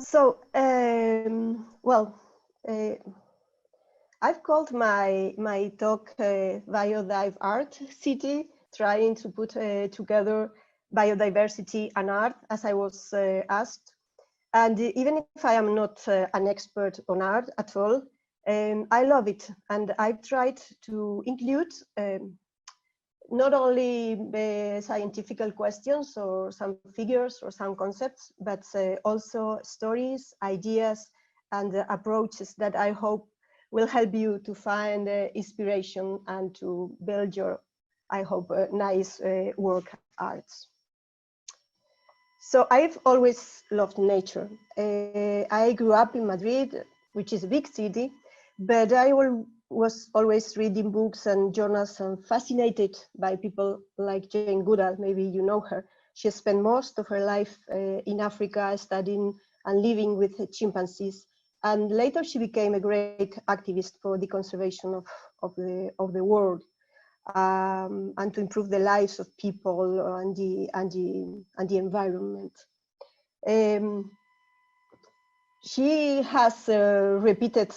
So, well, I've called my talk Biodive Art City, trying to put together biodiversity and art, as I was asked. And even if I am not an expert on art at all, I love it. And I've tried to include not only scientific questions or some figures or some concepts, but also stories, ideas, and approaches that I hope will help you to find inspiration and to build your, I hope, nice work arts. So I've always loved nature. I grew up in Madrid, which is a big city, but I was always reading books and journals and fascinated by people like Jane Goodall. Maybe you know her. She spent most of her life in Africa studying and living with chimpanzees. And later she became a great activist for the conservation of the world. And to improve the lives of people and the environment. She has repeated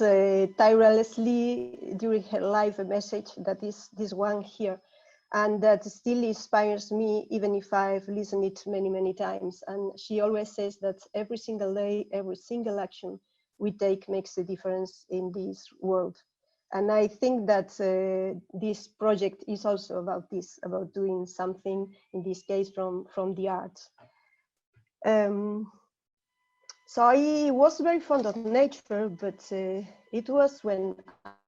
tirelessly during her life a message that is this one here, and that still inspires me even if I've listened it many times. And she always says that every single day, every single action we take makes a difference in this world. And I think that this project is also about this, about doing something, in this case, from the arts. So I was very fond of nature, but it was when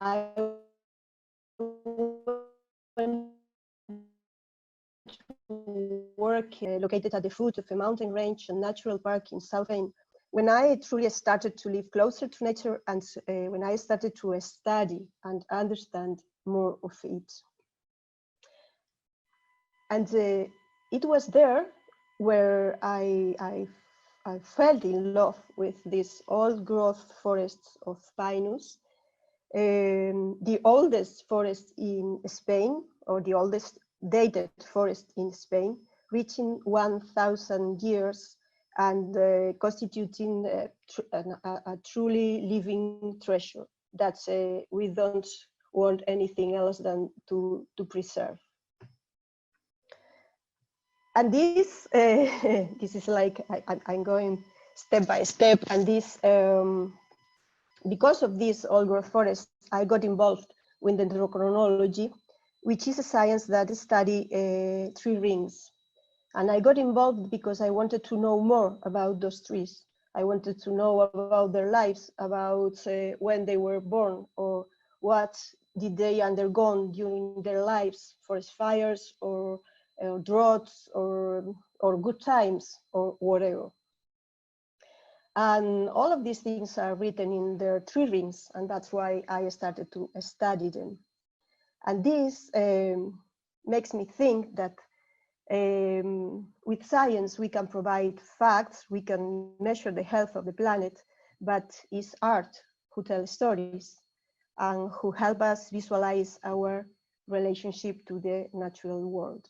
I went to work located at the foot of a mountain range and natural park in South Spain, when I truly started to live closer to nature and when I started to study and understand more of it. And it was there where I fell in love with these old growth forests of pinus, the oldest forest in Spain, or the oldest dated forest in Spain, reaching 1,000 years and constituting a truly living treasure that we don't want anything else than to preserve. And this, this is like, I'm going step by step, and this, because of this old growth forest, I got involved with dendrochronology, which is a science that study tree rings. And I got involved because I wanted to know more about those trees. I wanted to know about their lives, about when they were born, or what did they undergo during their lives, forest fires, or droughts, or good times, or whatever. And all of these things are written in their tree rings, and that's why I started to study them. And this makes me think that with science, we can provide facts, we can measure the health of the planet, but it's art who tells stories and who help us visualize our relationship to the natural world.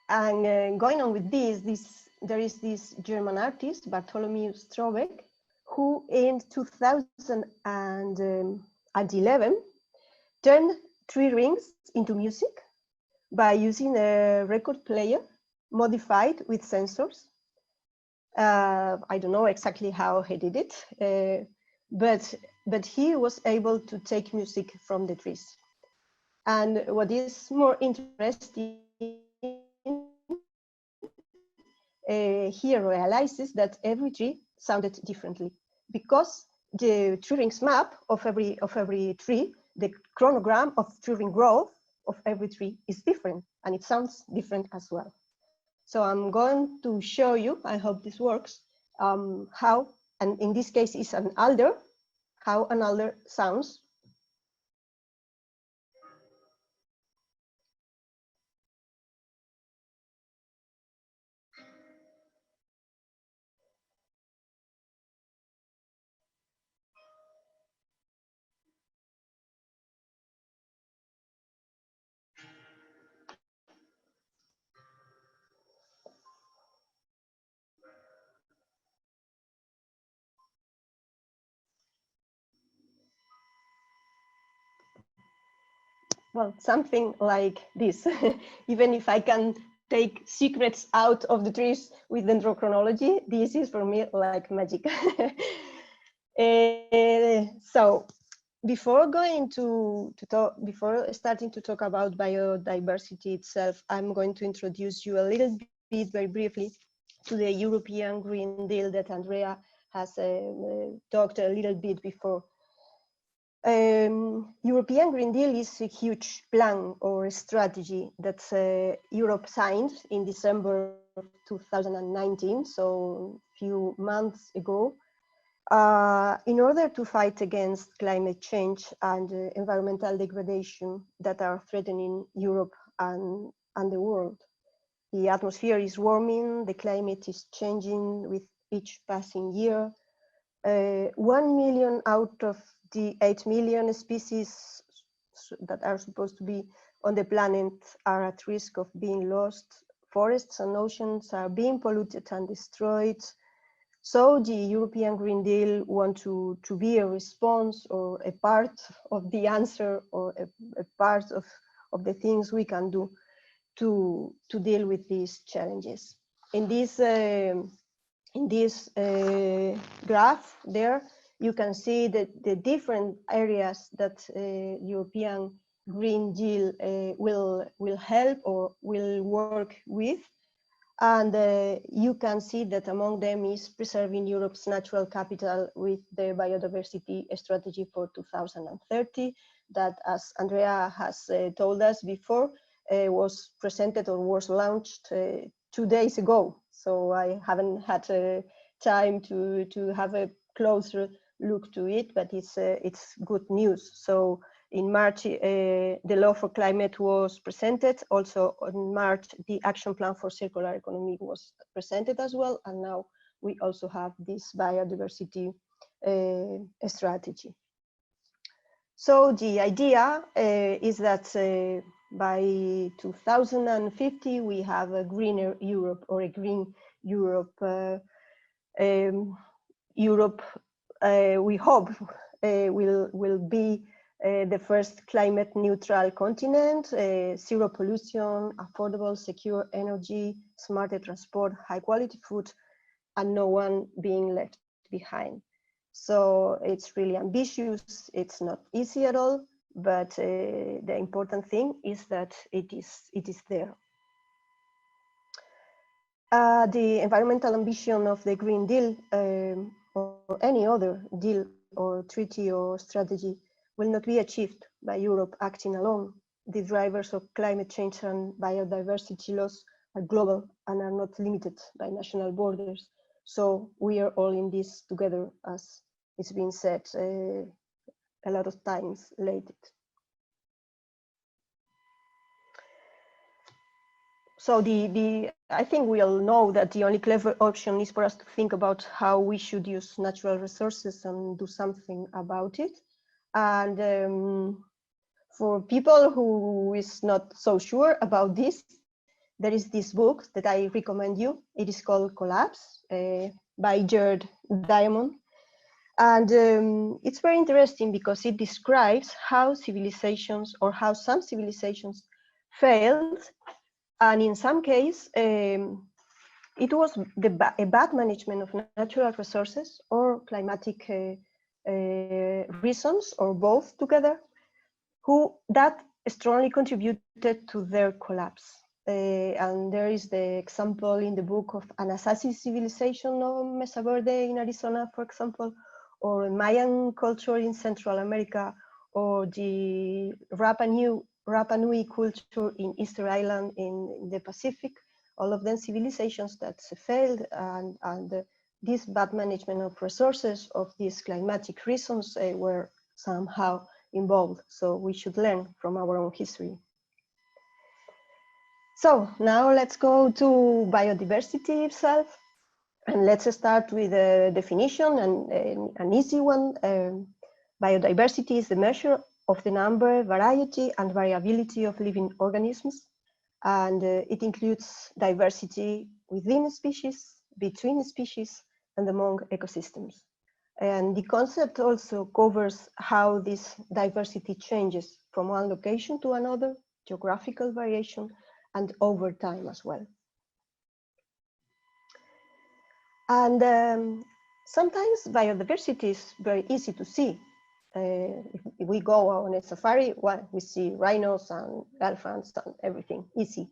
And going on with this, there is this German artist, Bartholomew Strobeck, who in 2011 turned tree rings into music by using a record player modified with sensors. I don't know exactly how he did it, but he was able to take music from the trees. And what is more interesting, he realizes that every tree sounded differently, because the tree rings map of every tree, the chronogram of tree ring growth of every tree is different, and it sounds different as well. So I'm going to show you, I hope this works, how, and in this case it's an alder, how an alder sounds. well, something like this. Even if I can take secrets out of the trees with dendrochronology, this is for me like magic. So before going to talk, before starting to talk about biodiversity itself, I'm going to introduce you a little bit, very briefly, to the European Green Deal that Andrea has talked a little bit before. European Green Deal is a huge plan or strategy that Europe signed in December 2019, so a few months ago, in order to fight against climate change and environmental degradation that are threatening Europe and the world. The atmosphere is warming, the climate is changing with each passing year. 1 million out of the 8 million species that are supposed to be on the planet are at risk of being lost. Forests and oceans are being polluted and destroyed. So the European Green Deal wants to be a response or a part of the answer, or a part of the things we can do to deal with these challenges. In this graph there, you can see that the different areas that European Green Deal will help or will work with. And you can see that among them is preserving Europe's natural capital with the biodiversity strategy for 2030, that, as Andrea has told us before, was presented or was launched 2 days ago. So I haven't had time to have a closer look to it, but it's good news. So in March, the Law for Climate was presented. Also in March, the Action Plan for Circular Economy was presented as well. And now we also have this biodiversity strategy. So the idea is that by 2050, we have a greener Europe, or a green Europe. Europe, we hope, will be the first climate neutral continent, zero pollution, affordable, secure energy, smarter transport, high quality food, and no one being left behind. So it's really ambitious. It's not easy at all, but the important thing is that it is there. The environmental ambition of the Green Deal, or any other deal or treaty or strategy, will not be achieved by Europe acting alone. The drivers of climate change and biodiversity loss are global and are not limited by national borders. So we are all in this together, as it's been said a lot of times lately. So I think we all know that the only clever option is for us to think about how we should use natural resources and do something about it. And for people who is not so sure about this, there is this book that I recommend you. It is called Collapse by Jared Diamond. And it's very interesting because it describes how civilizations, or how some civilizations failed. And in some cases, it was a bad management of natural resources or climatic reasons, or both together, that strongly contributed to their collapse. And there is the example in the book of Anasazi civilization of Mesa Verde in Arizona, for example, or Mayan culture in Central America, or the Rapa Nui culture in Easter Island in the Pacific. All of them civilizations that failed, and this bad management of resources, of these climatic reasons, were somehow involved. So we should learn from our own history. So now let's go to biodiversity itself. And let's start with a definition, and an easy one. Biodiversity is the measure of the number, variety, and variability of living organisms. And it includes diversity within species, between species, and among ecosystems. And the concept also covers how this diversity changes from one location to another, geographical variation, and over time as well. And sometimes biodiversity is very easy to see. If we go on a safari, well, we see rhinos and elephants and everything, easy.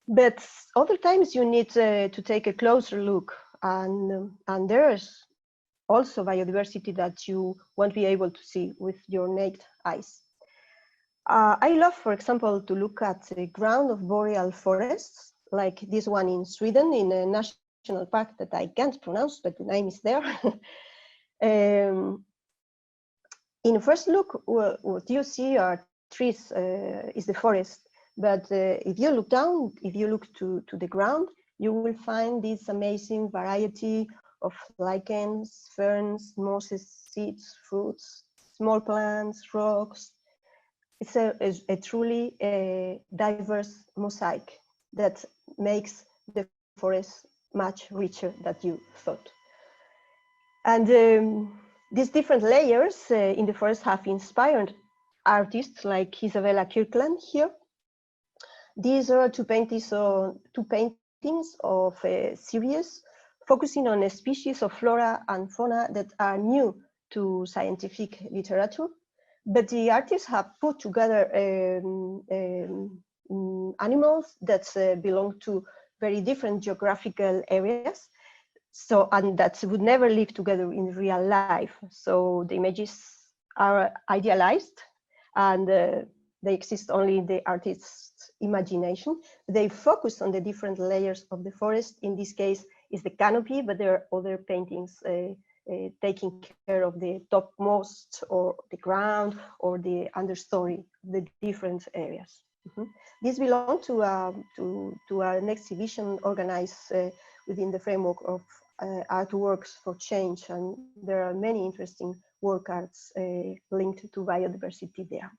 But other times you need to take a closer look, and there's also biodiversity that you won't be able to see with your naked eyes. I love, for example, to look at the ground of boreal forests, like this one in Sweden, in a national park that I can't pronounce, but the name is there. In first look, what you see are trees, is the forest. But if you look down, if you look to the ground, you will find this amazing variety of lichens, ferns, mosses, seeds, fruits, small plants, rocks. It's a truly diverse mosaic that makes the forest much richer than you thought. And these different layers in the forest have inspired artists like Isabella Kirkland here. These are two paintings of a series focusing on a species of flora and fauna that are new to scientific literature. But the artists have put together animals that belong to very different geographical areas, and that would never live together in real life. So the images are idealized, and they exist only in the artist's imagination. They focus on the different layers of the forest. In this case, is the canopy, but there are other paintings taking care of the topmost, or the ground, or the understory, the different areas. These belong to an exhibition organized within the framework of artworks for change, and there are many interesting work arts linked to biodiversity there.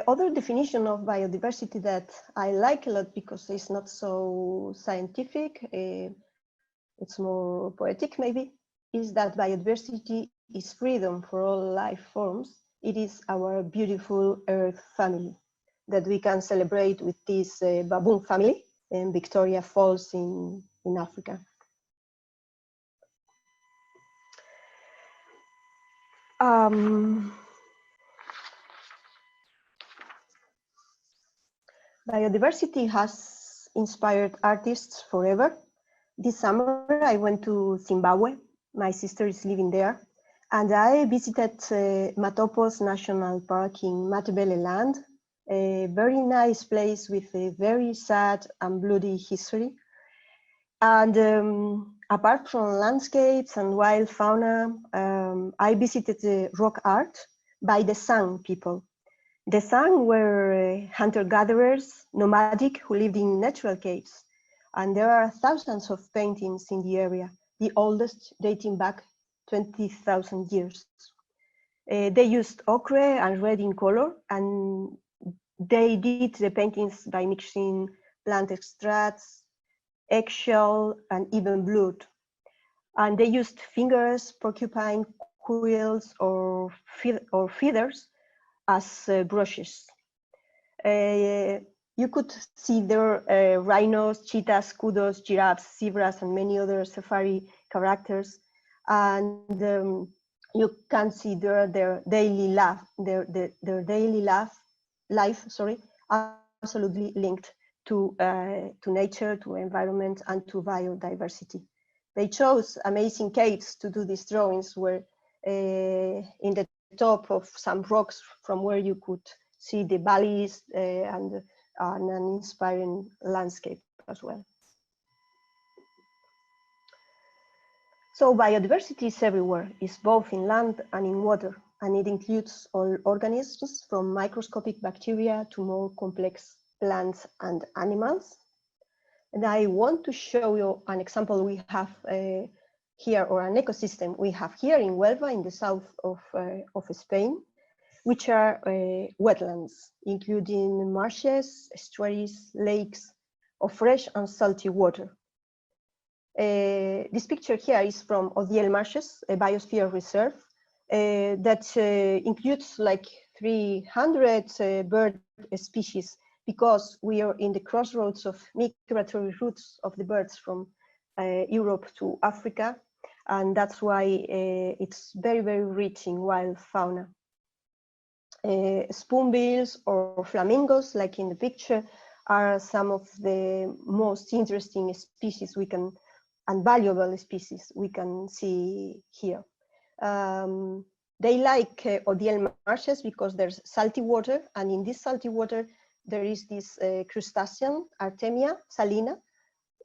Other definition of biodiversity that I like a lot, because it's not so scientific, it's more poetic maybe, is that biodiversity is freedom for all life forms. It is our beautiful earth family that we can celebrate with this baboon family in Victoria Falls in Africa. Biodiversity has inspired artists forever. This summer I went to Zimbabwe. My sister is living there. And I visited Matopos National Park in Matabeleland, a very nice place with a very sad and bloody history. And apart from landscapes and wild fauna, I visited the rock art by the San people. The San were hunter-gatherers, nomadic, who lived in natural caves. And there are thousands of paintings in the area, the oldest dating back 20,000 years. They used ochre and red in color, and they did the paintings by mixing plant extracts, eggshell, and even blood. And they used fingers, porcupine quills, or feathers as brushes. You could see there rhinos, cheetahs, kudos, giraffes, zebras, and many other safari characters. And you can see their daily life, absolutely linked to nature, to environment, and to biodiversity. They chose amazing caves to do these drawings, where in the top of some rocks from where you could see the valleys and an inspiring landscape as well. So biodiversity is everywhere. It's both in land and in water, and it includes all organisms from microscopic bacteria to more complex plants and animals. And I want to show you an example we have here, or an ecosystem we have here in Huelva, in the south of Spain, which are wetlands, including marshes, estuaries, lakes of fresh and salty water. This picture here is from Odiel Marshes, a biosphere reserve that includes like 300 bird species, because we are in the crossroads of migratory routes of the birds from Europe to Africa, and that's why it's very, very rich in wild fauna. Spoonbills or flamingos, like in the picture, are some of the most interesting species we can, and valuable species we can see here. They like Odiel marshes because there's salty water, and in this salty water there is this crustacean, Artemia salina,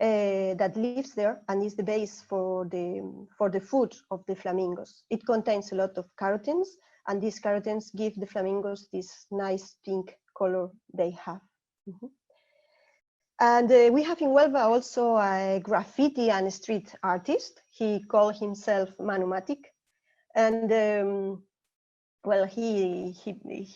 that lives there and is the base for the food of the flamingos. It contains a lot of carotenes, and these carotenes give the flamingos this nice pink color they have. And we have in Huelva also a graffiti and street artist. He called himself Manumatic, and well, he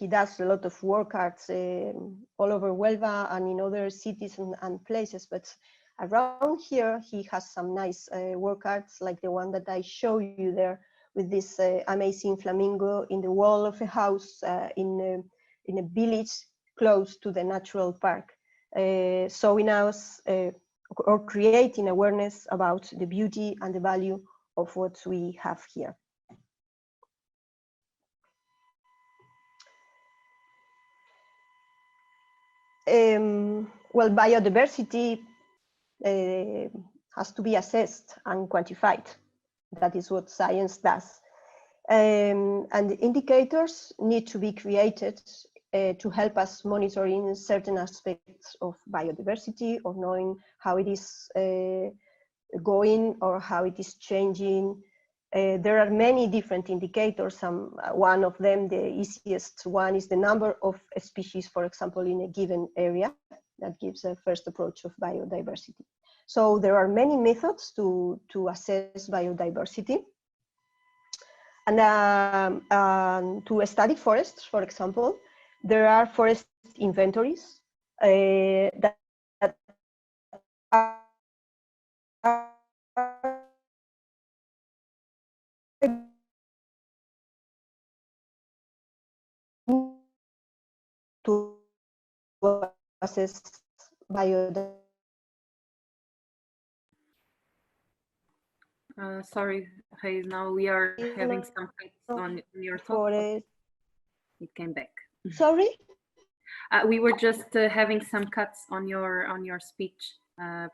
does a lot of work arts all over Huelva and in other cities and places, but around here he has some nice work arts, like the one that I show you there, with this amazing flamingo in the wall of a house in a village close to the natural park, showing us or creating awareness about the beauty and the value of what we have here. Well, biodiversity has to be assessed and quantified. That is what science does. And indicators need to be created to help us monitoring certain aspects of biodiversity, or knowing how it is going or how it is changing. There are many different indicators. One of them, the easiest one, is the number of species, for example, in a given area. That gives a first approach of biodiversity. So there are many methods to assess biodiversity. And to study forests, for example, there are forest inventories that are to assess biodiversity. Sorry, Reyes, now we are having some cuts on your talk. It came back. Sorry? We were just having some cuts on your speech,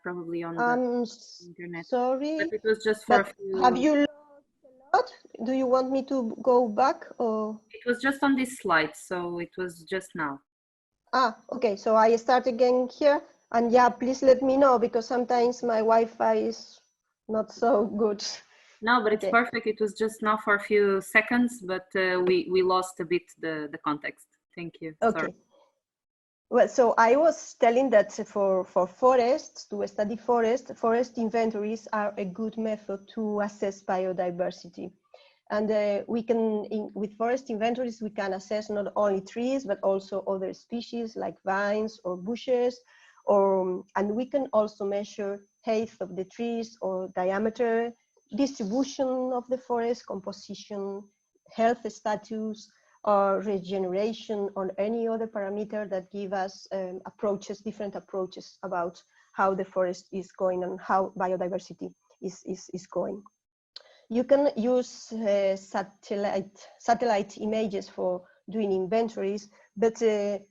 probably on the internet. Sorry. But it was just for a few... Have you lost a lot? Do you want me to go back, or? It was just on this slide, so it was just now. Ah, okay, so I start again here, and yeah, please let me know, because sometimes my Wi-Fi is not so good. No, but it's perfect. It was just now for a few seconds, but we lost a bit the context. Thank you. Okay. Sorry. Well, so I was telling that for forests, to study forest inventories are a good method to assess biodiversity. And we can, with forest inventories, we can assess not only trees, but also other species like vines or bushes, and we can also measure height of the trees or diameter, distribution of the forest, composition, health status, or regeneration, or any other parameter that give us different approaches about how the forest is going and how biodiversity is going. You can use satellite images for doing inventories, but the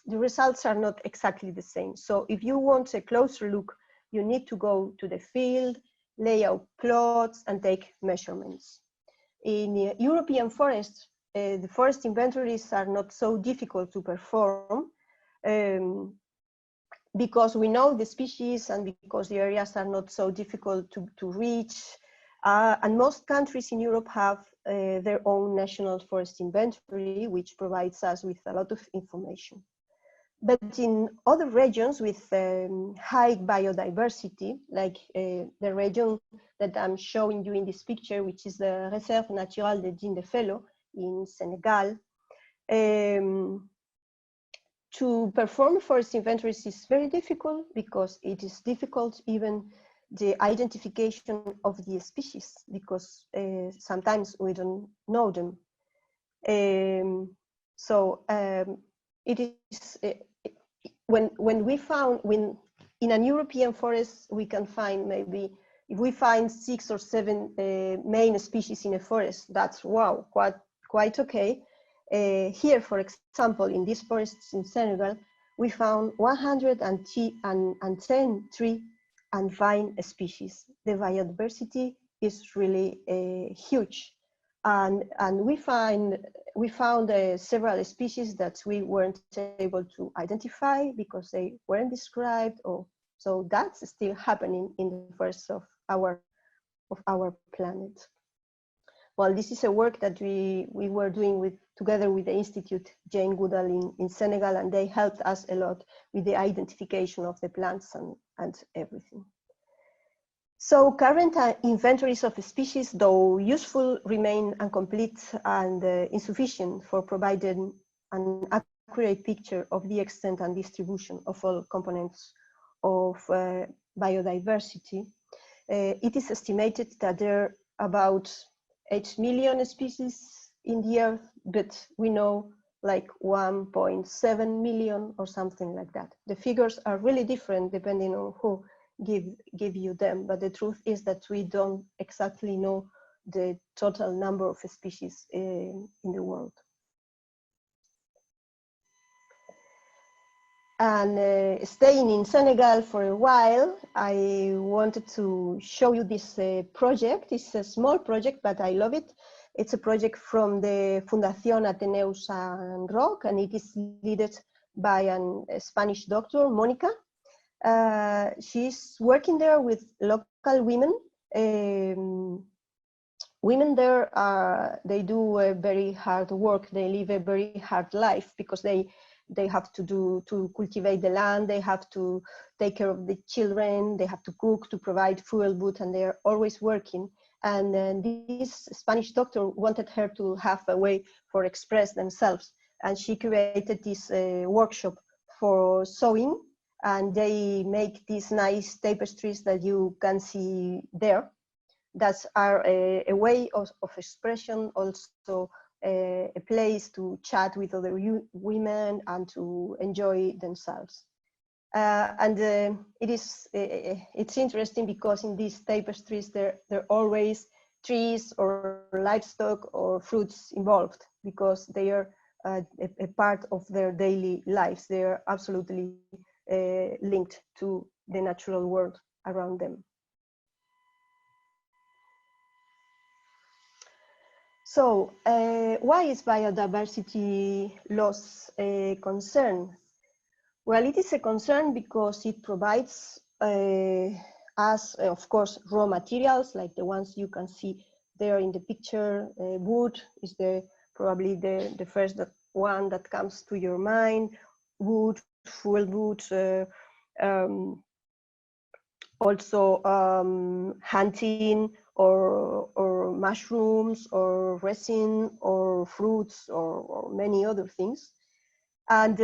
results are not exactly the same. So if you want a closer look, you need to go to the field, lay out plots, and take measurements. In European forests, the forest inventories are not so difficult to perform because we know the species and because the areas are not so difficult to reach. And most countries in Europe have their own national forest inventory, which provides us with a lot of information. But in other regions with high biodiversity, like the region that I'm showing you in this picture, which is the Réserve Naturelle de Dindéfelo in Senegal, to perform forest inventories is very difficult, because it is difficult even the identification of the species, because sometimes we don't know them. It is when we found, in an European forest we can find, maybe if we find 6 or 7 main species in a forest, that's wow, quite okay. Here, for example, in these forests in Senegal, we found 110 tree and vine species. The biodiversity is really huge, and we found several species that we weren't able to identify because they weren't described, or so that's still happening in the forests of our planet. Well, this is a work that we were doing together with the Institute Jane Goodall in Senegal, and they helped us a lot with the identification of the plants and everything. So current inventories of species, though useful, remain incomplete and insufficient for providing an accurate picture of the extent and distribution of all components of biodiversity. It is estimated that there are about 8 million species in the Earth, but we know like 1.7 million or something like that. The figures are really different depending on who give you them, but the truth is that we don't exactly know the total number of species in the world. And staying in Senegal for a while, I wanted to show you this project. It's a small project, but I love it. It's a project from the Fundación Ateneu Sant Roc, and it is led by a Spanish doctor, Mónica. She's working there with local women. Women there they do a very hard work. They live a very hard life because they have to cultivate the land, they have to take care of the children, they have to cook, to provide fuel, wood, and they're always working. And this Spanish doctor wanted her to have a way for express themselves, and she created this workshop for sewing, and they make these nice tapestries that you can see there. That are a way of expression, also a place to chat with other women and to enjoy themselves. It's interesting because in these tapestries there are always trees or livestock or fruits involved, because they are a part of their daily lives. They are absolutely linked to the natural world around them. So why is biodiversity loss a concern? Well, it is a concern because it provides us, of course, raw materials like the ones you can see there in the picture. Wood is probably the first one that comes to your mind. Wood, fuel wood, also hunting, or mushrooms, or resin, or fruits, or many other things. And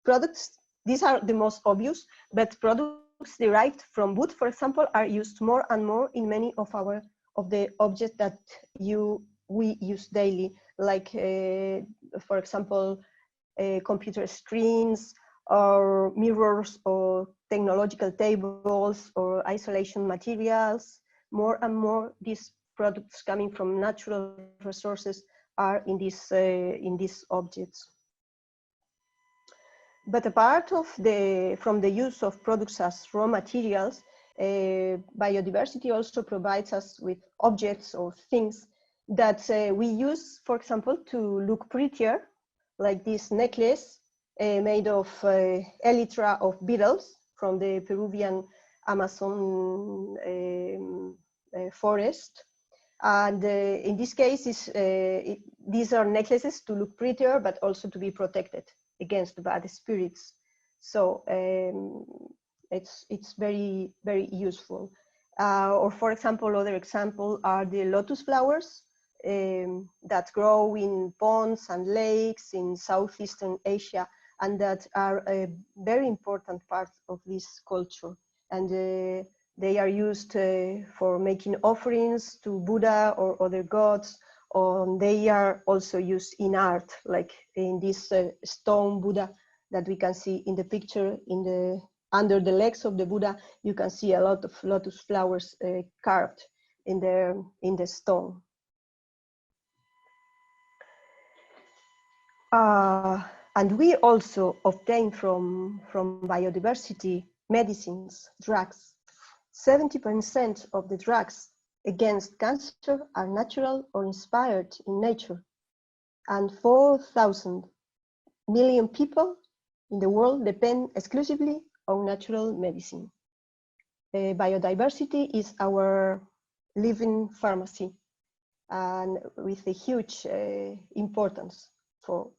products, these are the most obvious, but products derived from wood, for example, are used more and more in many of the objects that we use daily, like for example, computer screens, or mirrors, or technological tables, or isolation materials. More and more, these products coming from natural resources are in these objects. But apart from the use of products as raw materials, biodiversity also provides us with objects or things that we use, for example, to look prettier, like this necklace made of elytra of beetles from the Peruvian Amazon forest. And in this case, these are necklaces to look prettier, but also to be protected against bad spirits. So it's very, very useful. Or for example, other example are the lotus flowers that grow in ponds and lakes in Southeastern Asia, and that are a very important part of this culture. And the They are used for making offerings to Buddha or other gods, or they are also used in art, like in this stone Buddha that we can see in the picture. Under the legs of the Buddha, you can see a lot of lotus flowers carved in the stone. And we also obtain from biodiversity medicines, drugs. 70% of the drugs against cancer are natural or inspired in nature. And 4,000 million people in the world depend exclusively on natural medicine. Biodiversity is our living pharmacy, and with a huge importance for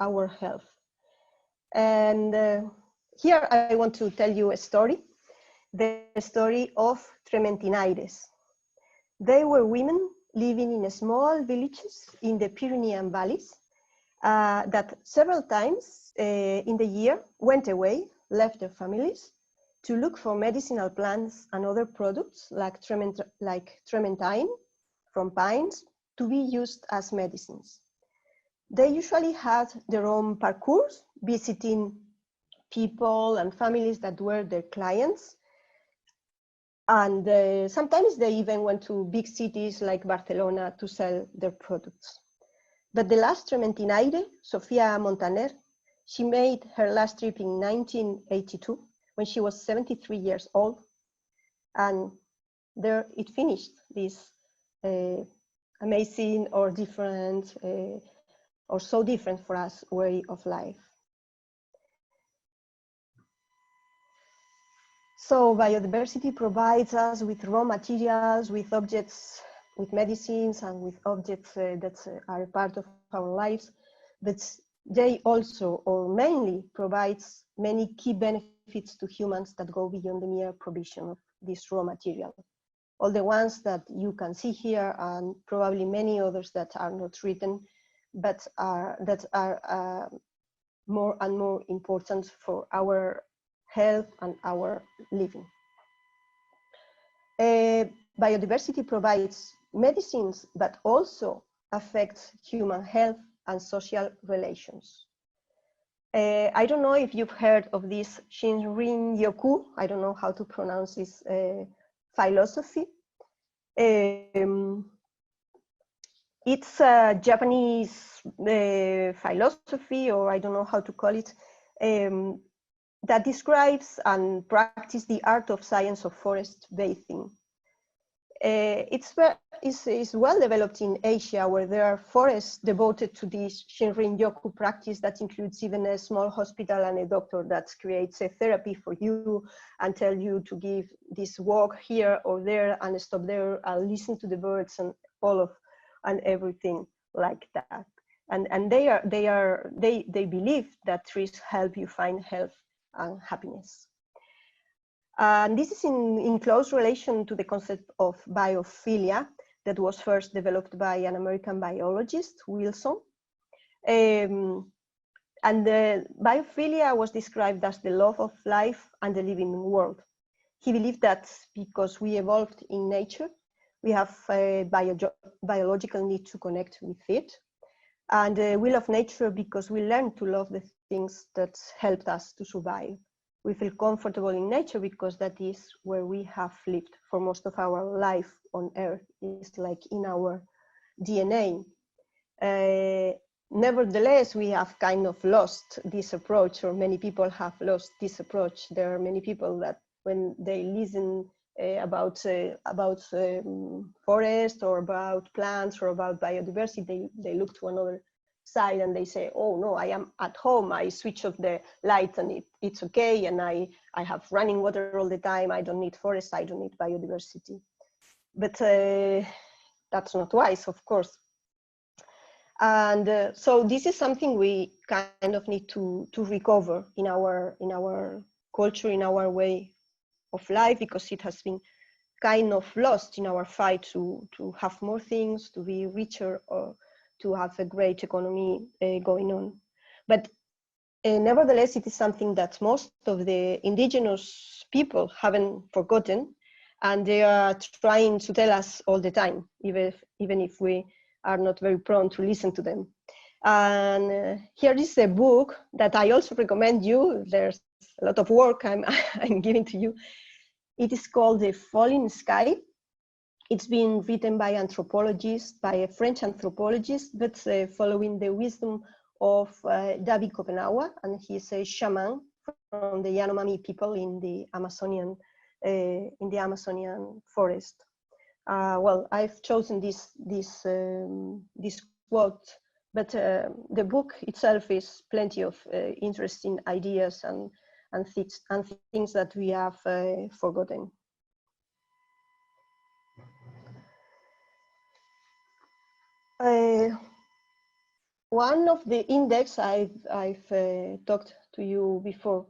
our health. And here I want to tell you a story, the story of Trementinaides. They were women living in small villages in the Pyrenean valleys that several times in the year went away, left their families to look for medicinal plants and other products like trementine from pines to be used as medicines. They usually had their own parcours, visiting people and families that were their clients. And sometimes they even went to big cities like Barcelona to sell their products. But the last Trementinaide, Sofia Montaner, she made her last trip in 1982 when she was 73 years old. And there it finished, this amazing or different or so different for us way of life. So biodiversity provides us with raw materials, with objects, with medicines, and with objects that are part of our lives, but they also, or mainly, provides many key benefits to humans that go beyond the mere provision of this raw material. All the ones that you can see here, and probably many others that are not written, but that are more and more important for our health and our living. Biodiversity provides medicines, but also affects human health and social relations. I don't know if you've heard of this Shinrin-yoku, I don't know how to pronounce this philosophy. It's a Japanese philosophy, or I don't know how to call it, that describes and practices the art of science of forest bathing. It's well developed in Asia, where there are forests devoted to this Shinrin-yoku practice that includes even a small hospital and a doctor that creates a therapy for you and tell you to give this walk here or there and stop there and listen to the birds and and everything like that. And they believe that trees help you find health and happiness. And this is in close relation to the concept of biophilia that was first developed by an American biologist, Wilson. And the biophilia was described as the love of life and the living world. He believed that because we evolved in nature, we have a biological need to connect with it. And we love nature because we learn to love the things that helped us to survive. We feel comfortable in nature because that is where we have lived for most of our life on Earth. It's like in our DNA. Nevertheless, we have kind of lost this approach, or many people have lost this approach. There are many people that when they listen about forest or about plants or about biodiversity, they look to another side and they say, oh no, I am at home, I switch off the light and it's okay, and I have running water all the time, I don't need forest, I don't need biodiversity. But that's not wise, of course. And so this is something we kind of need to recover in our culture, in our way of life, because it has been kind of lost in our fight to have more things, to be richer, or to have a great economy going on. But nevertheless, it is something that most of the indigenous people haven't forgotten, and they are trying to tell us all the time, even if we are not very prone to listen to them. And here is a book that I also recommend you. There's a lot of work I'm giving to you. It is called The Falling Sky. It's been written by anthropologists, by a French anthropologist, but following the wisdom of David Kopenawa, and he's a shaman from the Yanomami people in the Amazonian forest. Well, I've chosen this quote, but the book itself is plenty of interesting ideas and things that we have forgotten. One of the index I've talked to you before,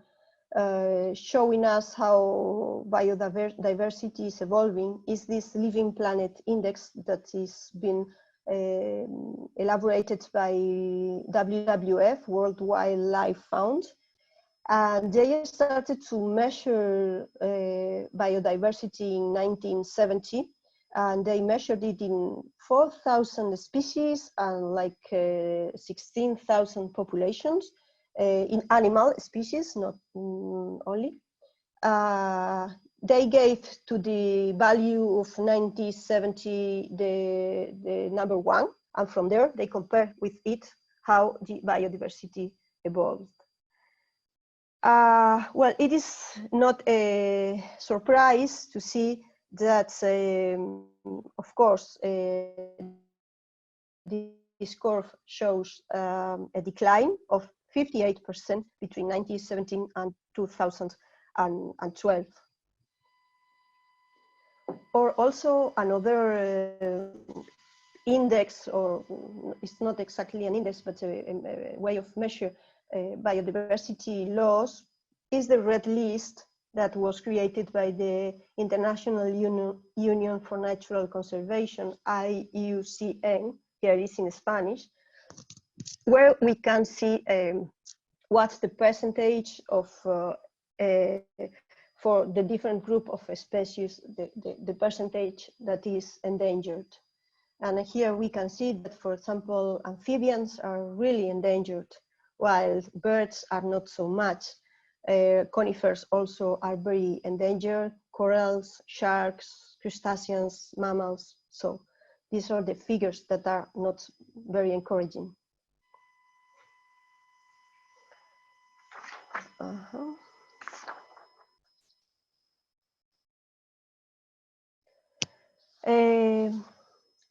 showing us how biodiversity is evolving, is this Living Planet Index that is been elaborated by WWF, World Wildlife Fund. And they started to measure biodiversity in 1970. And they measured it in 4,000 species and like 16,000 populations in animal species, not only. They gave to the value of 1970 the number 1, and from there they compare with it how the biodiversity evolved. Well, it is not a surprise to see that, of course, this curve shows a decline of 58% between 1917 and 2012. Or also another index, or it's not exactly an index, but a way of measure biodiversity loss, is the red list that was created by the International Union for Natural Conservation, IUCN, here it is in Spanish, where we can see what's the percentage of, for the different group of species, the percentage that is endangered. And here we can see that, for example, amphibians are really endangered, while birds are not so much. Conifers also are very endangered, corals, sharks, crustaceans, mammals. So these are the figures that are not very encouraging.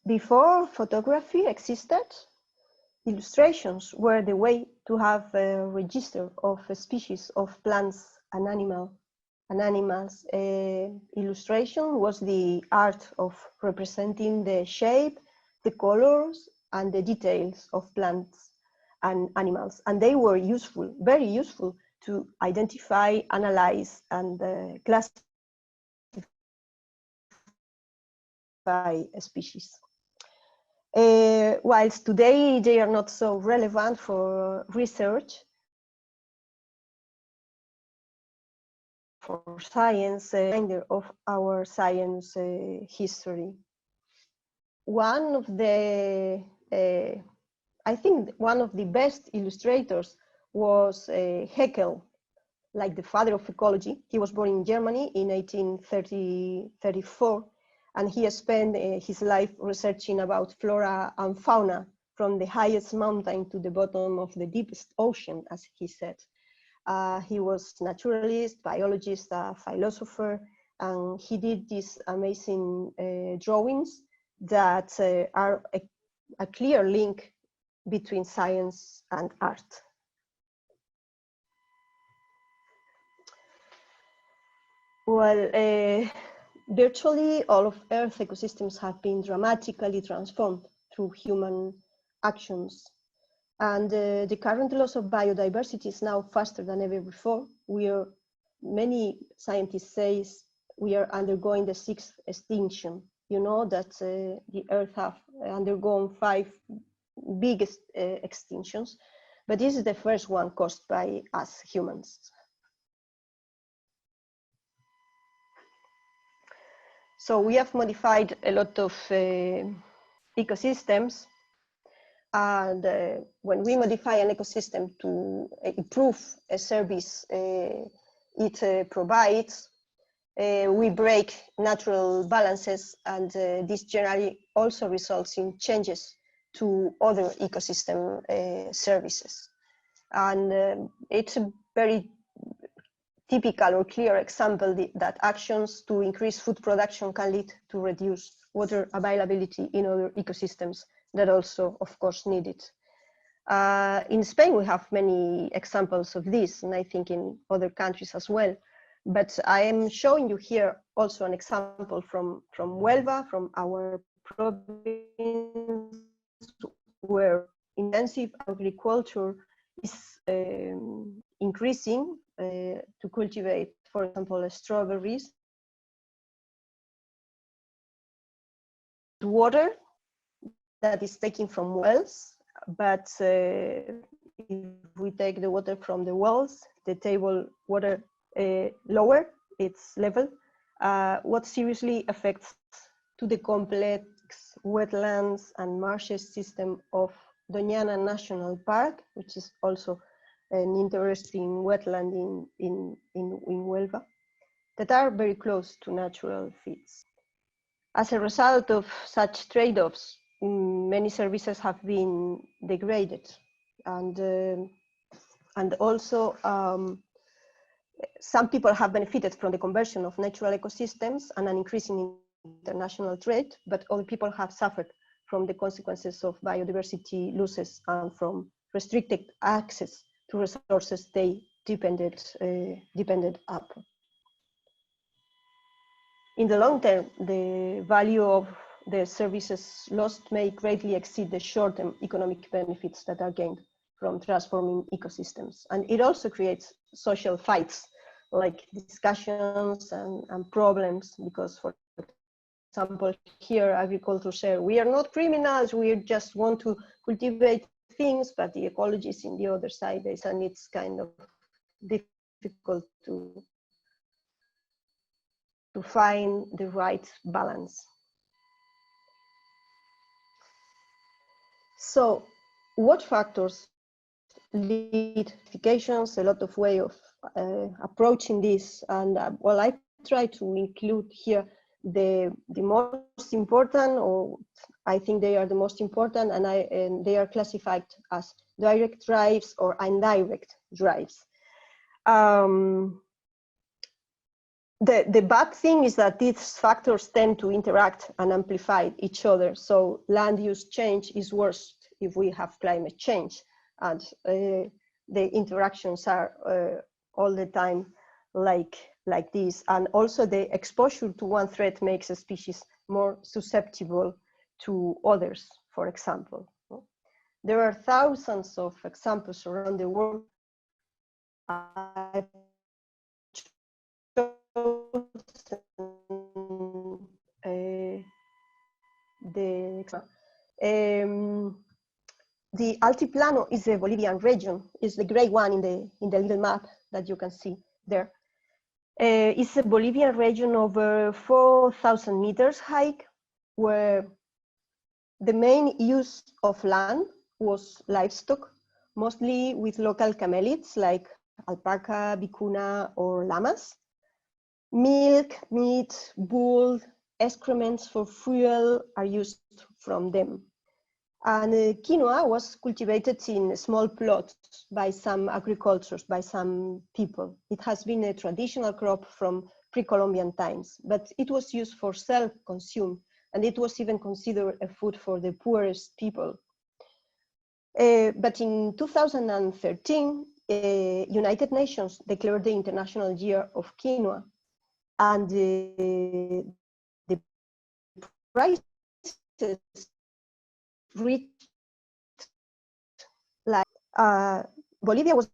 Before photography existed, illustrations were the way to have a register of a species of plants and animals. Illustration was the art of representing the shape, the colors, and the details of plants and animals. And they were useful, very useful, to identify, analyze, and classify a species. Whilst today they are not so relevant for research, for science, reminder of our science history. One of the, I think one of the best illustrators was Haeckel, like the father of ecology. He was born in Germany in 1834, and he spent his life researching about flora and fauna, from the highest mountain to the bottom of the deepest ocean, as he said. He was naturalist, biologist, philosopher, and he did these amazing drawings that are a clear link between science and art. Well, virtually all of Earth's ecosystems have been dramatically transformed through human actions. And the current loss of biodiversity is now faster than ever before. Many scientists say we are undergoing the 6th extinction. You know that the Earth have undergone 5 biggest extinctions, but this is the first one caused by us humans. So we have modified a lot of ecosystems. And when we modify an ecosystem to improve a service it provides, we break natural balances, and this generally also results in changes to other ecosystem services. And it's a very typical or clear example that actions to increase food production can lead to reduce water availability in other ecosystems that also, of course, need it. In Spain, we have many examples of this, and I think in other countries as well. But I am showing you here also an example from Huelva, from our province, where intensive agriculture is increasing to cultivate, for example, strawberries. Water that is taken from wells, but if we take the water from the wells, the table water lower its level, what seriously affects to the complex wetlands and marshes system of Doñana National Park, which is also an interesting wetland in Huelva, that are very close to natural feeds. As a result of such trade-offs, many services have been degraded, and also some people have benefited from the conversion of natural ecosystems and an increase in international trade, but other people have suffered from the consequences of biodiversity losses and from restricted access to resources they depended upon. In the long term, the value of the services lost may greatly exceed the short-term economic benefits that are gained from transforming ecosystems. And it also creates social fights, like discussions and problems, because, for example, here agriculture say, we are not criminals, we just want to cultivate things, but the ecology is in the other side, and it's kind of difficult to find the right balance. So what factors lead to modifications? A lot of way of approaching this, and well, I try to include here the most important, or I think they are the most important, and they are classified as direct drives or indirect drives. The bad thing is that these factors tend to interact and amplify each other. So land use change is worse if we have climate change, and the interactions are all the time like this. And also the exposure to one threat makes a species more susceptible to others, for example. There are thousands of examples around the world. The Altiplano is the Bolivian region, is the gray one in the little map that you can see there. It's a Bolivian region over 4,000 meters high, where the main use of land was livestock, mostly with local camelids like alpaca, vicuna, or llamas. Milk, meat, wool, excrements for fuel are used from them. And quinoa was cultivated in small plots by some agricultures, by some people. It has been a traditional crop from pre-Columbian times, but it was used for self-consume, and it was even considered a food for the poorest people. But in 2013, United Nations declared the International Year of Quinoa, and the prices reached like Bolivia was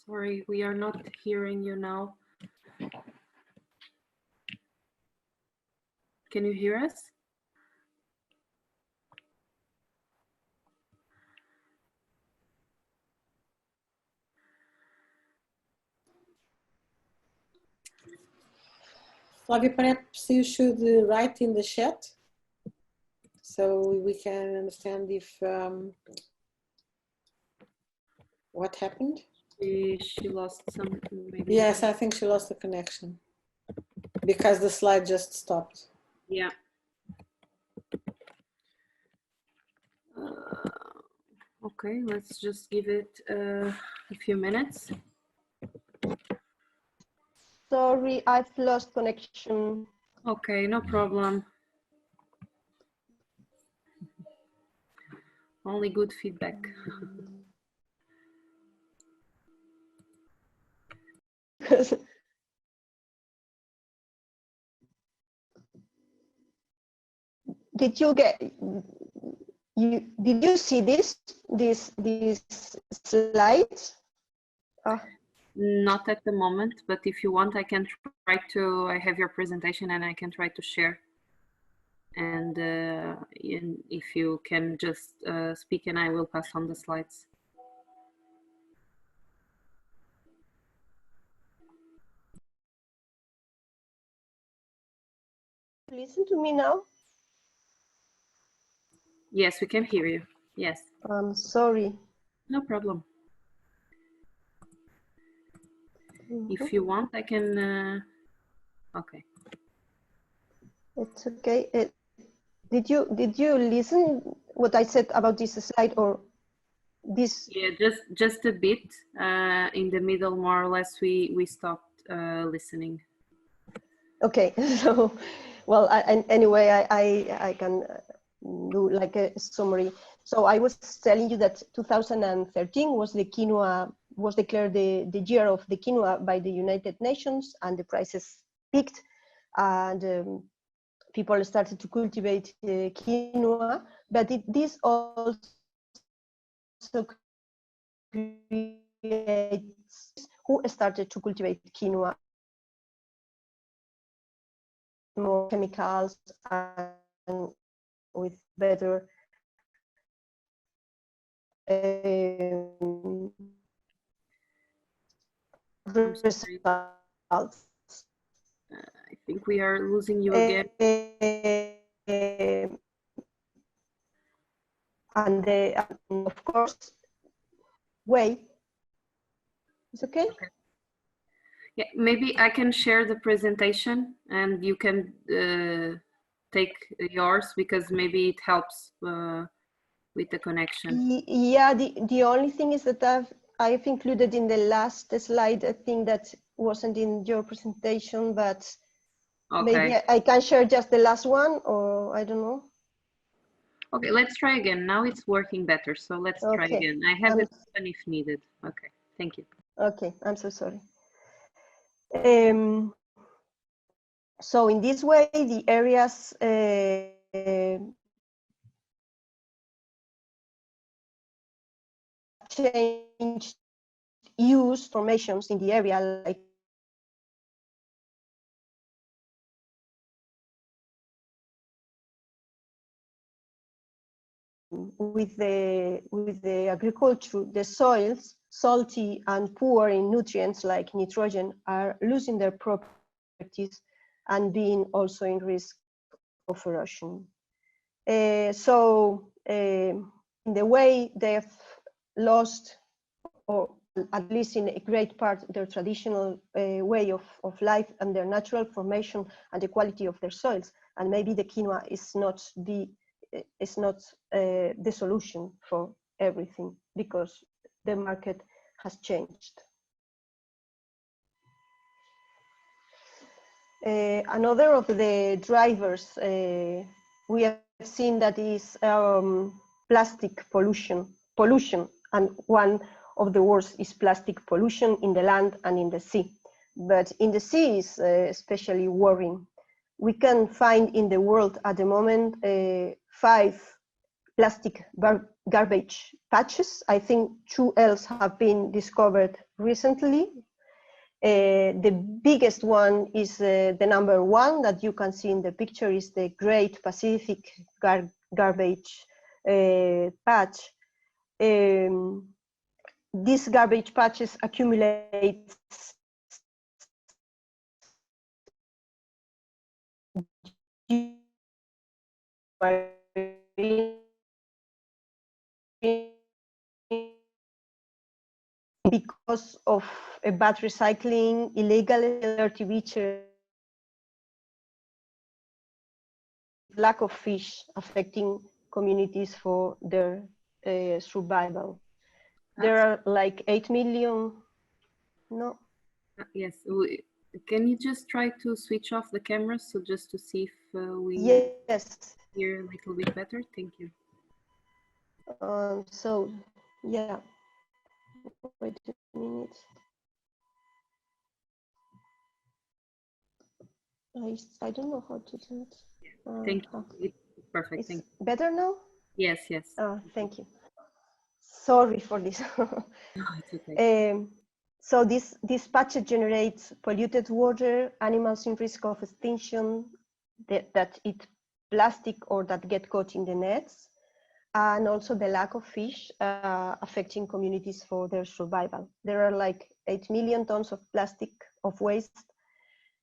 Sorry, we are not hearing you now. Can you hear us? Flavia, perhaps you should write in the chat so we can understand if what happened. She lost some. Maybe. Yes, I think she lost the connection because the slide just stopped. Yeah. Okay, let's just give it a few minutes. Sorry, I've lost connection. Okay, no problem. Only good feedback. Did you see this slide? Not at the moment, but if you want, I can try to. I have your presentation, and I can try to share. And if you can just speak, and I will pass on the slides. Listen to me now. Yes, we can hear you. Yes. I'm sorry. No problem. If you want, I can. Okay. It's okay. Did you listen what I said about this slide or this? Yeah, just a bit. In the middle, more or less, we stopped listening. Okay, so well, anyway, I can do like a summary. So I was telling you that 2013 was declared the year of the quinoa by the United Nations, and the prices peaked, and people started to cultivate quinoa, but this also creates who started to cultivate quinoa, more chemicals and with better results. I think we are losing you again. And of course, wait. It's okay? Okay. Yeah, maybe I can share the presentation and you can take yours, because maybe it helps with the connection. Yeah, the only thing is that I've included in the last slide a thing that wasn't in your presentation, but Okay. maybe I can share just the last one, or I don't know. Okay, let's try again. Now it's working better, so let's try again. I have it open if needed. Okay, thank you. Okay, I'm so sorry. So in this way, the areas changed use formations in the area, like with the agriculture, the soils, salty and poor in nutrients like nitrogen, are losing their properties and being also in risk of erosion. So in the way they've lost, or at least in a great part, their traditional way of life and their natural formation and the quality of their soils. And maybe the quinoa is not the solution for everything, because the market has changed. Another of the drivers we have seen that is plastic pollution, and one of the worst is plastic pollution in the land and in the sea. But in the sea is especially worrying. We can find in the world at the moment 5 plastic garbage patches. I think 2 else have been discovered recently. The biggest one is the number 1 that you can see in the picture, is the Great Pacific Garbage Patch. These garbage patches accumulate because of a bad recycling, illegal dirty beaches, lack of fish affecting communities for their survival. There are like 8 million. No. Yes. Can you just try to switch off the cameras so just to see if we Yes. hear a little bit better? Thank you. So, yeah. Wait a minute. I don't know how to do it. Thank you. It's perfect. Thank you. Better now? Yes, yes. Thank you. Sorry for this. No, it's okay. So this patch generates polluted water, animals in risk of extinction that eat plastic or that get caught in the nets, and also the lack of fish affecting communities for their survival. There are like 8 million tons of plastic of waste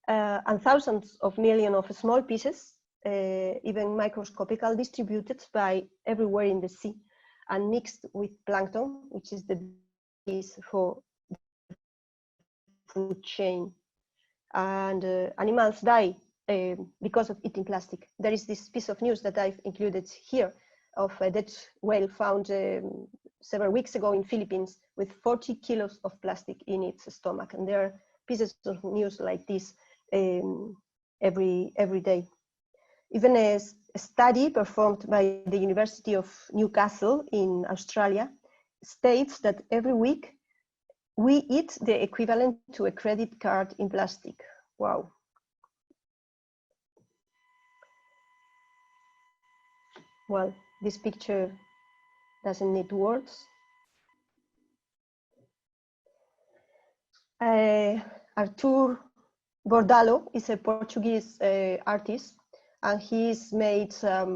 and thousands of millions of small pieces, even microscopical, distributed by everywhere in the sea and mixed with plankton, which is the base for the food chain. And animals die because of eating plastic. There is this piece of news that I've included here of a dead whale found several weeks ago in Philippines with 40 kilos of plastic in its stomach. And there are pieces of news like this every day. Even a study performed by the University of Newcastle in Australia states that every week we eat the equivalent to a credit card in plastic. Wow. Well, this picture doesn't need words. Artur Bordalo is a Portuguese artist, and he's made a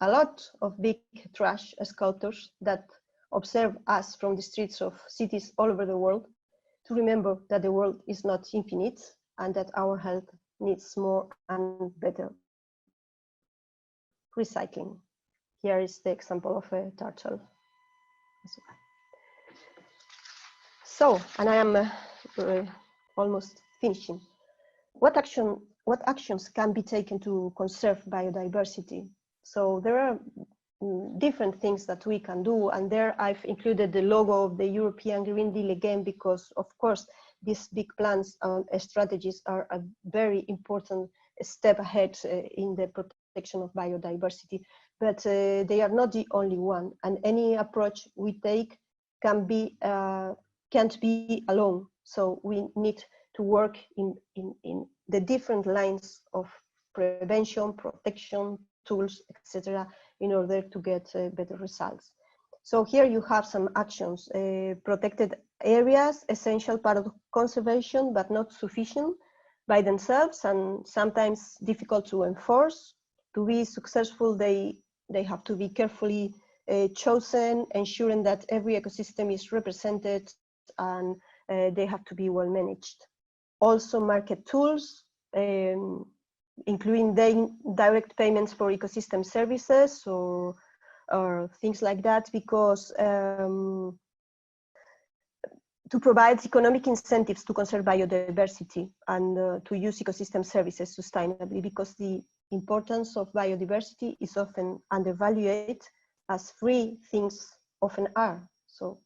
lot of big trash sculptures that observe us from the streets of cities all over the world to remember that the world is not infinite and that our health needs more and better recycling. Here is the example of a turtle. So, and I am almost finishing. What actions can be taken to conserve biodiversity? So there are different things that we can do, and there I've included the logo of the European Green Deal again, because of course these big plans and strategies are a very important step ahead in the protection of biodiversity, but they are not the only one, and any approach we take can't be alone. So we need to work in the different lines of prevention, protection, tools, etc., in order to get better results. So here you have some actions. Protected areas, essential part of conservation, but not sufficient by themselves and sometimes difficult to enforce. To be successful, they have to be carefully chosen, ensuring that every ecosystem is represented, and they have to be well managed. Also market tools, including direct payments for ecosystem services or things like that, because to provide economic incentives to conserve biodiversity and to use ecosystem services sustainably, because the importance of biodiversity is often undervalued, as free things often are. So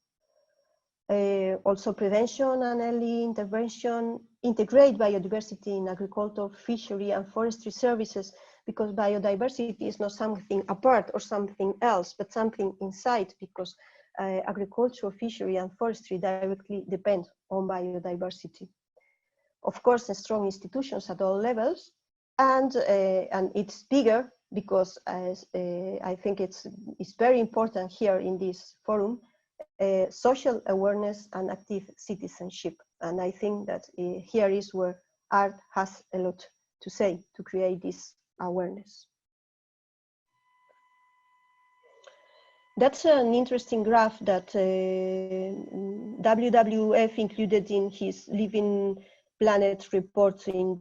also prevention and early intervention, integrate biodiversity in agriculture, fishery and forestry services, because biodiversity is not something apart or something else, but something inside, because agriculture, fishery and forestry directly depend on biodiversity. Of course, strong institutions at all levels, and it's bigger, because I think it's very important here in this forum, social awareness and active citizenship. And I think that here is where art has a lot to say to create this awareness. That's an interesting graph that WWF included in his Living Planet report in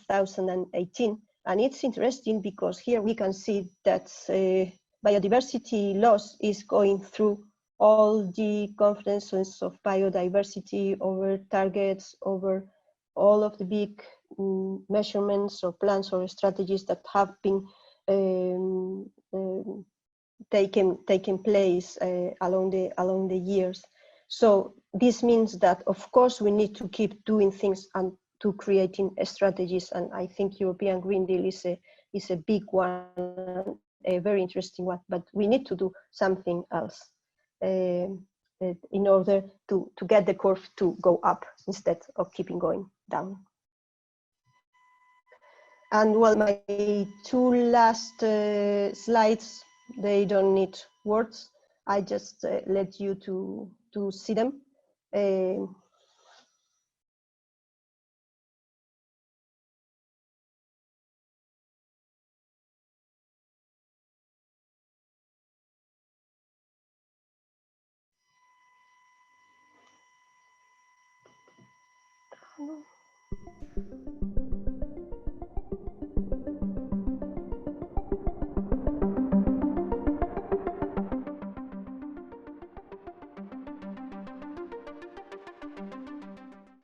2018. And it's interesting because here we can see that biodiversity loss is going through all the conferences of biodiversity, over targets, over all of the big measurements or plans or strategies that have been taken place along the years. So this means that, of course, we need to keep doing things and to creating strategies. And I think European Green Deal is a big one, a very interesting one. But we need to do something else in order to get the curve to go up instead of keeping going down. And well, my two last slides, they don't need words. I just let you to see them.